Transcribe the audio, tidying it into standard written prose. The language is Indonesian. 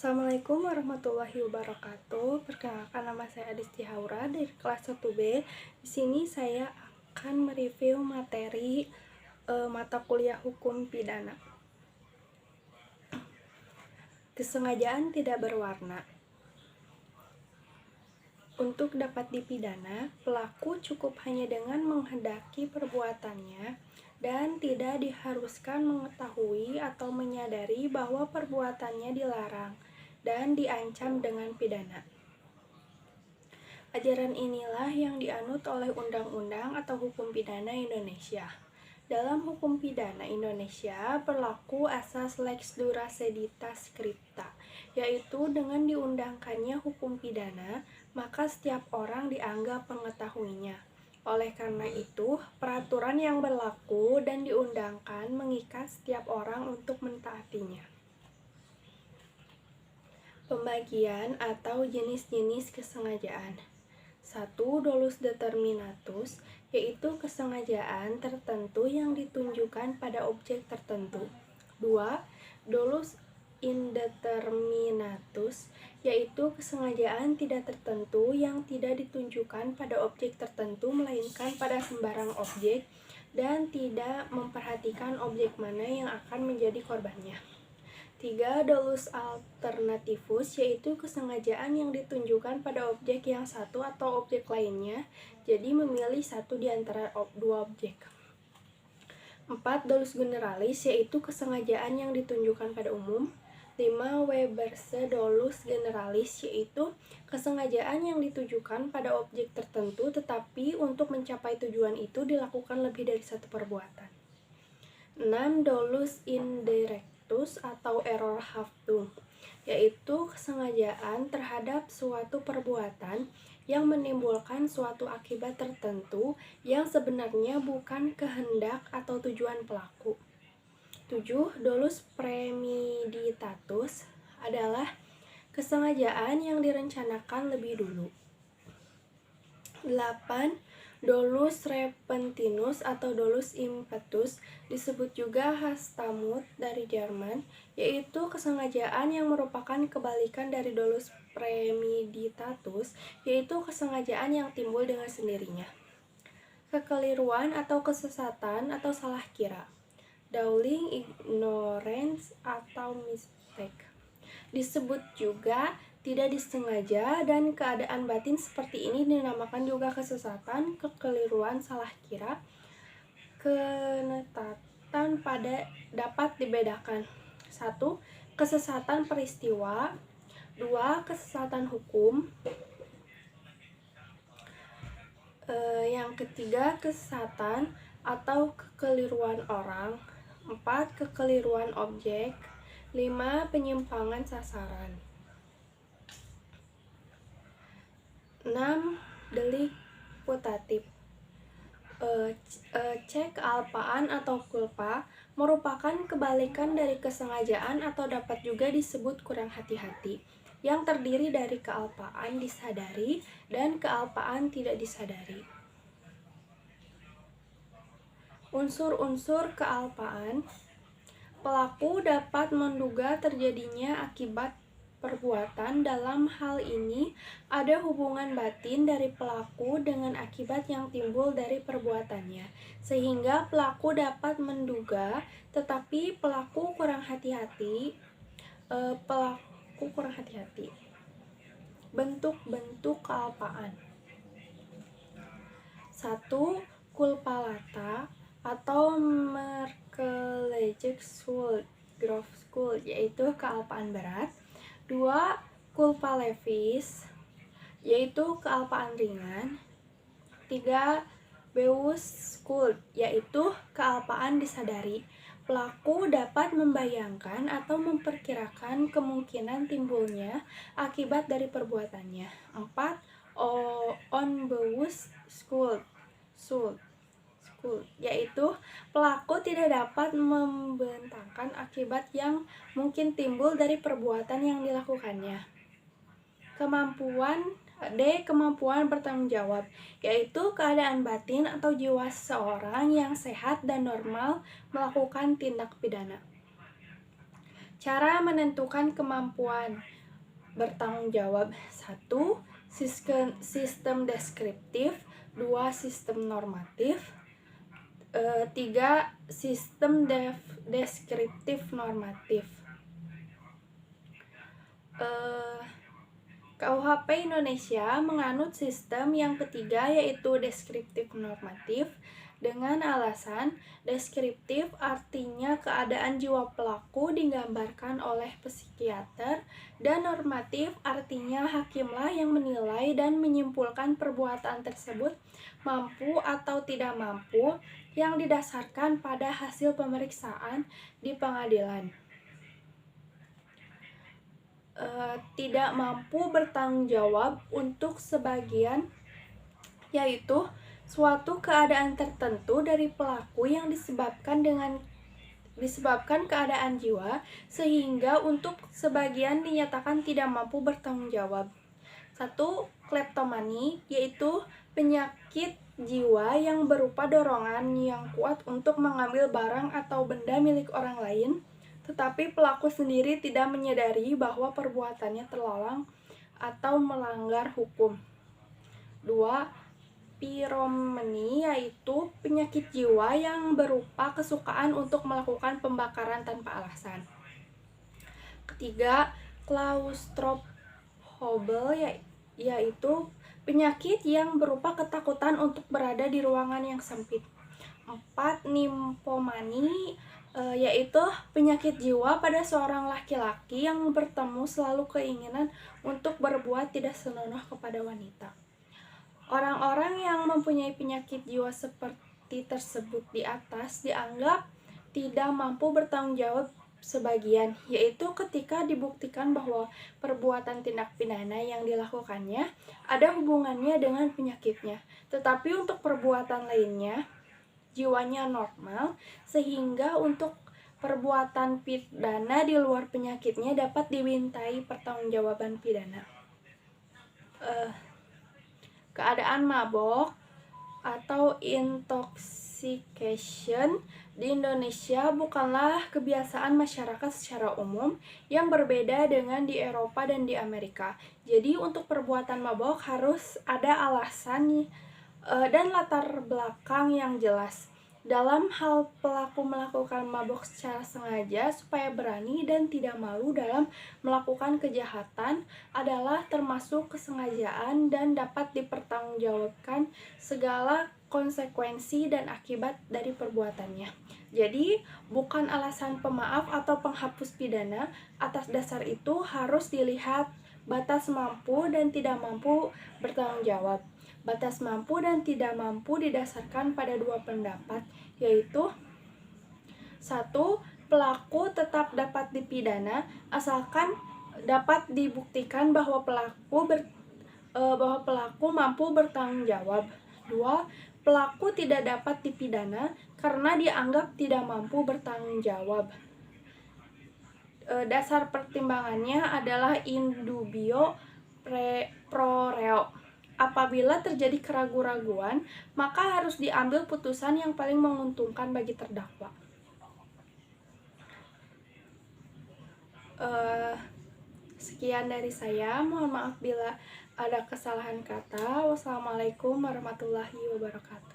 Assalamualaikum warahmatullahi wabarakatuh. Perkenalkan, nama saya Adisti Haura dari kelas 1B. Di sini saya akan mereview materi mata kuliah hukum pidana. Kesengajaan tidak berwarna. Untuk dapat dipidana, pelaku cukup hanya dengan menghendaki perbuatannya dan tidak diharuskan mengetahui atau menyadari bahwa perbuatannya dilarang dan diancam dengan pidana. Ajaran inilah yang dianut oleh Undang-Undang atau Hukum Pidana Indonesia. Dalam Hukum Pidana Indonesia berlaku asas lex dura sedita scripta, yaitu dengan diundangkannya hukum pidana, maka setiap orang dianggap mengetahuinya. Oleh karena itu, peraturan yang berlaku dan diundangkan mengikat setiap orang untuk mentaatinya. Pembagian atau jenis-jenis kesengajaan. 1. Dolus determinatus, yaitu kesengajaan tertentu yang ditunjukkan pada objek tertentu. 2. Dolus indeterminatus, yaitu kesengajaan tidak tertentu yang tidak ditunjukkan pada objek tertentu melainkan pada sembarang objek dan tidak memperhatikan objek mana yang akan menjadi korbannya. 3. Dolus alternativus, yaitu kesengajaan yang ditunjukkan pada objek yang satu atau objek lainnya, jadi memilih satu di antara dua objek. 4. Dolus generalis, yaitu kesengajaan yang ditunjukkan pada umum. 5. Weberse dolus generalis, yaitu kesengajaan yang ditujukan pada objek tertentu tetapi untuk mencapai tujuan itu dilakukan lebih dari satu perbuatan. 6. Dolus indirectus atau error haftung, yaitu kesengajaan terhadap suatu perbuatan yang menimbulkan suatu akibat tertentu yang sebenarnya bukan kehendak atau tujuan pelaku. 7. Dolus premeditatus adalah kesengajaan yang direncanakan lebih dulu. 8. Dolus repentinus atau dolus impetus, disebut juga Hastamut dari Jerman, yaitu kesengajaan yang merupakan kebalikan dari dolus premeditatus, yaitu kesengajaan yang timbul dengan sendirinya. Kekeliruan atau kesesatan atau salah kira. Dawning ignorance atau mistake, disebut juga tidak disengaja, dan keadaan batin seperti ini dinamakan juga kesesatan, kekeliruan, salah kira. Kenetatan pada dapat dibedakan. 1. Kesesatan peristiwa. 2. Kesesatan hukum. Yang ketiga, kesesatan atau kekeliruan orang. 4. Kekeliruan objek. 5. Penyimpangan sasaran. 6. Delik putatif. Cek kealpaan atau culpa merupakan kebalikan dari kesengajaan atau dapat juga disebut kurang hati-hati, yang terdiri dari kealpaan disadari dan kealpaan tidak disadari. Unsur-unsur kealpaan. Pelaku dapat menduga terjadinya akibat perbuatan. Dalam hal ini ada hubungan batin dari pelaku dengan akibat yang timbul dari perbuatannya, sehingga pelaku dapat menduga, tetapi pelaku kurang hati-hati. Bentuk-bentuk kealpaan. 1. Culpa lata atau merkelejek schuld, yaitu kealpaan berat. 2. Culpa levis, yaitu kealpaan ringan. 3. Bewusst schuld, yaitu kealpaan disadari. Pelaku dapat membayangkan atau memperkirakan kemungkinan timbulnya akibat dari perbuatannya. 4. Unbewusst schuld, yaitu pelaku tidak dapat membentangkan akibat yang mungkin timbul dari perbuatan yang dilakukannya. Kemampuan bertanggung jawab, yaitu keadaan batin atau jiwa seseorang yang sehat dan normal melakukan tindak pidana. Cara menentukan kemampuan bertanggung jawab: 1. Sistem deskriptif, 2. Sistem normatif, 3. Sistem deskriptif normatif. KUHP Indonesia menganut sistem yang ketiga, yaitu deskriptif normatif, dengan alasan deskriptif artinya keadaan jiwa pelaku digambarkan oleh psikiater, dan normatif artinya hakimlah yang menilai dan menyimpulkan perbuatan tersebut mampu atau tidak mampu yang didasarkan pada hasil pemeriksaan di pengadilan. Tidak mampu bertanggung jawab untuk sebagian, yaitu suatu keadaan tertentu dari pelaku yang disebabkan keadaan jiwa, sehingga untuk sebagian dinyatakan tidak mampu bertanggung jawab. 1. Kleptomani, yaitu penyakit jiwa yang berupa dorongan yang kuat untuk mengambil barang atau benda milik orang lain, tetapi pelaku sendiri tidak menyadari bahwa perbuatannya terlarang atau melanggar hukum. 2. Piromani, yaitu penyakit jiwa yang berupa kesukaan untuk melakukan pembakaran tanpa alasan. Ketiga, klaustrofobia, yaitu penyakit yang berupa ketakutan untuk berada di ruangan yang sempit. 4. Nymphomani, yaitu penyakit jiwa pada seorang laki-laki yang bertemu selalu keinginan untuk berbuat tidak senonoh kepada wanita. Orang-orang yang mempunyai penyakit jiwa seperti tersebut di atas dianggap tidak mampu bertanggung jawab sebagian, yaitu ketika dibuktikan bahwa perbuatan tindak pidana yang dilakukannya ada hubungannya dengan penyakitnya, tetapi untuk perbuatan lainnya jiwanya normal, sehingga untuk perbuatan pidana di luar penyakitnya dapat dimintai pertanggungjawaban pidana. Keadaan mabok atau intoxication di Indonesia bukanlah kebiasaan masyarakat secara umum, yang berbeda dengan di Eropa dan di Amerika. Jadi untuk perbuatan mabok harus ada alasan dan latar belakang yang jelas. Dalam hal pelaku melakukan mabok secara sengaja supaya berani dan tidak malu dalam melakukan kejahatan adalah termasuk kesengajaan dan dapat dipertanggungjawabkan segala konsekuensi dan akibat dari perbuatannya. Jadi, bukan alasan pemaaf atau penghapus pidana. Atas dasar itu harus dilihat batas mampu dan tidak mampu bertanggung jawab. Batas mampu dan tidak mampu didasarkan pada dua pendapat, yaitu 1. Pelaku tetap dapat dipidana asalkan dapat dibuktikan bahwa pelaku mampu bertanggung jawab. 2. Pelaku tidak dapat dipidana karena dianggap tidak mampu bertanggung jawab. Dasar pertimbangannya adalah in dubio pro reo. Apabila terjadi keraguan-raguan, maka harus diambil putusan yang paling menguntungkan bagi terdakwa. Sekian dari saya. Mohon maaf bila ada kesalahan kata. Wassalamualaikum warahmatullahi wabarakatuh.